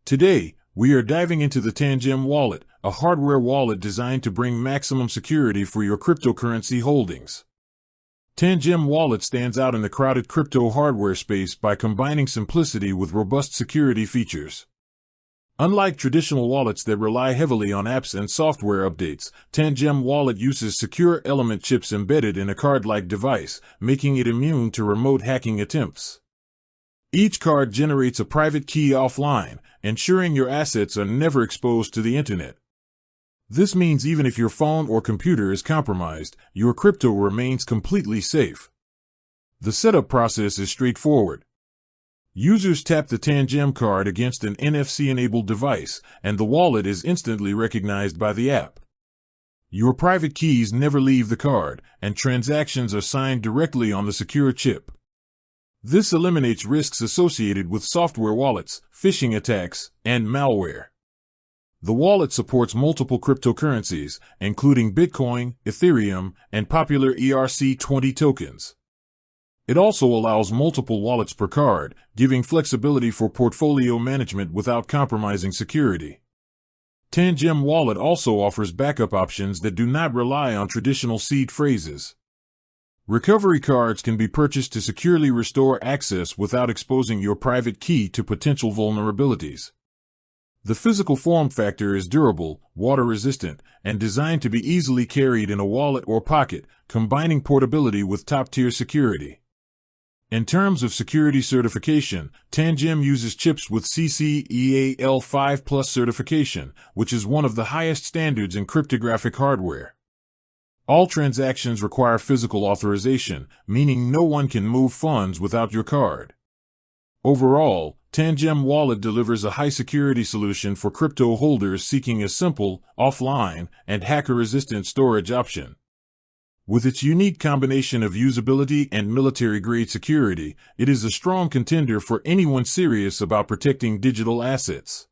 Today, we are diving into the Tangem wallet, a hardware wallet designed to bring maximum security for your cryptocurrency holdings. Tangem Wallet stands out in the crowded crypto hardware space by combining simplicity with robust security features. Unlike traditional wallets that rely heavily on apps and software updates, Tangem Wallet uses secure element chips embedded in a card-like device, making it immune to remote hacking attempts. Each card generates a private key offline, ensuring your assets are never exposed to the internet. This means even if your phone or computer is compromised, your crypto remains completely safe. The setup process is straightforward. Users tap the Tangem card against an NFC-enabled device, and the wallet is instantly recognized by the app. Your private keys never leave the card, and transactions are signed directly on the secure chip. This eliminates risks associated with software wallets, phishing attacks, and malware. The wallet supports multiple cryptocurrencies, including Bitcoin, Ethereum, and popular ERC20 tokens. It also allows multiple wallets per card, giving flexibility for portfolio management without compromising security. Tangem Wallet also offers backup options that do not rely on traditional seed phrases. Recovery cards can be purchased to securely restore access without exposing your private key to potential vulnerabilities. The physical form factor is durable, water-resistant, and designed to be easily carried in a wallet or pocket, combining portability with top-tier security. In terms of security certification, Tangem uses chips with CCEAL5+ certification, which is one of the highest standards in cryptographic hardware. All transactions require physical authorization, meaning no one can move funds without your card. Overall, Tangem Wallet delivers a high-security solution for crypto holders seeking a simple, offline, and hacker-resistant storage option. With its unique combination of usability and military-grade security, it is a strong contender for anyone serious about protecting digital assets.